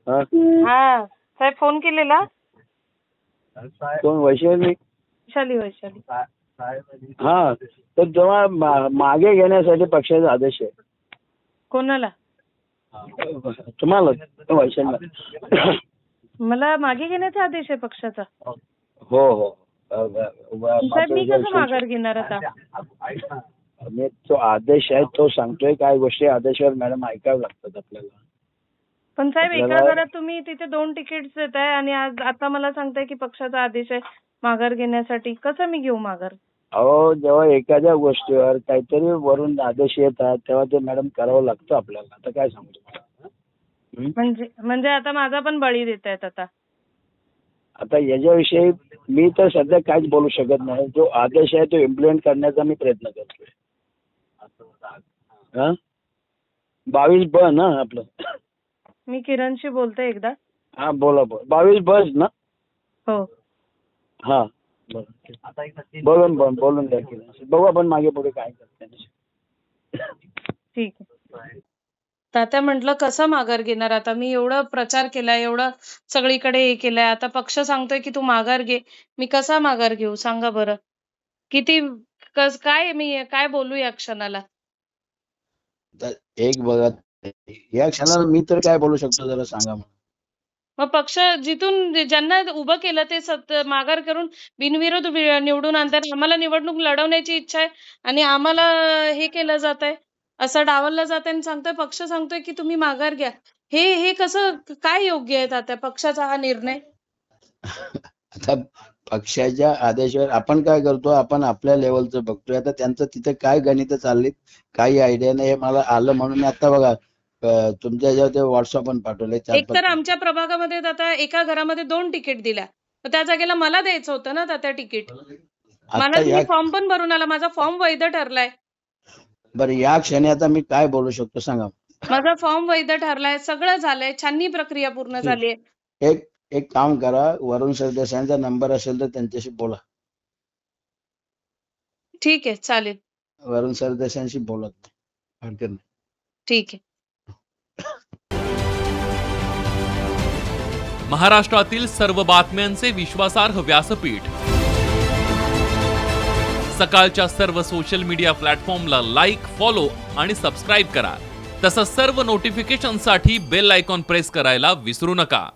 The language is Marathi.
हा हा साहेब फोन केलेला. कोण वैशाली? वैशाली हा तर जेव्हा मागे घेण्यासाठी पक्षाचा आदेश आहे कोणाला? तुम्हाला वैशाली मला मागे घेण्याचा आदेश आहे पक्षाचा. हो हो साहेब मी कसं माघार घेणार आता? मी तो आदेश आहे तो सांगतोय. काय गोष्टी आदेशावर मॅडम ऐकाव्या लागतात आपल्याला. पण साहेब एका आपल्याला- घरात तुम्ही तिथे 2 तिकीट्स देताय आणि आज आता मला सांगताय की पक्षाचा आदेश आहे माघार घेण्यासाठी. कसं मी घेऊ माघार? अहो जेव्हा एखाद्या गोष्टीवर काहीतरी वरून आदेश येतात तेव्हा ते मॅडम करावं लागतं आपल्याला. आता काय सांगू तुम्हाला. म्हणजे आता माझा पण बळी देतायत आता. आता याच्याविषयी मी तर सध्या काहीच बोलू शकत नाही. जो आदेश आहे तो इम्प्लिमेंट करण्याचा मी प्रयत्न करतोय. 22 ना आपलं. मी किरणशी बोलते एकदा. हा बोला 22 ना. हो हा बोलून द्या की. बघू आपण मागे पुढे काय करते. ठीक आहे. तात्या म्हटलं कसं माघार घेणार आता? मी एवढं प्रचार केलाय, एवढं सगळीकडे हे केलंय. आता पक्ष सांगतोय की तू माघार घे. मी कसा माघार घेऊ सांगा बरं? किती काय मी काय बोलू या क्षणाला? तर एक बघा या क्षणाला मी तर काय बोलू शकतो जरा सांगा मला. मग पक्ष जिथून ज्यांना उभं केलं ते माघार करून बिनविरोध निवडून आणतात. आम्हाला निवडणूक लढवण्याची इच्छा आहे आणि आम्हाला हे केलं जात आहे, असं डावललं जात आहे आणि सांगतोय पक्ष सांगतोय की तुम्ही माघार घ्या. हे कसं काय योग्य आहे आता पक्षाचा हा निर्णय? आता पक्षाच्या आदेशावर आपण काय करतो, आपण आपल्या लेवलचं बघतोय. आता त्यांचं तिथे काय गणित चाललीत काही आयडिया नाही. हे मला आलं म्हणून मी आता बघा तुमच्या याच्यावर ते व्हॉट्सअप पण पाठवले. एक तर आमच्या प्रभागामध्ये आता एका घरामध्ये 2 तिकीट दिल्या. त्या जागेला मला द्यायचं होतं ना त्या तिकीट. मला तुम्ही फॉर्म पण भरून आला. माझा फॉर्म वैध ठरलाय. बरं या क्षणी आता मी काय बोलू शकतो सांगा. माझा फॉर्म वैध ठरलाय, सगळं झालंय, छाननी प्रक्रिया पूर्ण झालीये. एक काम करा, वरुण सरदेसाईंचा नंबर असेल तर त्यांच्याशी बोला. ठीक आहे चालेल. वरुण सरदेसाईंशी बोलत हरकत नाही. ठीक आहे. महाराष्ट्रातील सर्व बातम्यांचे विश्वासार्ह व्यासपीठ. सकाळच्या सर्व सोशल मीडिया प्लॅटफॉर्मला लाईक, फॉलो आणि सबस्क्राईब करा. तसंच सर्व नोटिफिकेशनसाठी बेल आयकॉन प्रेस करायला विसरू नका.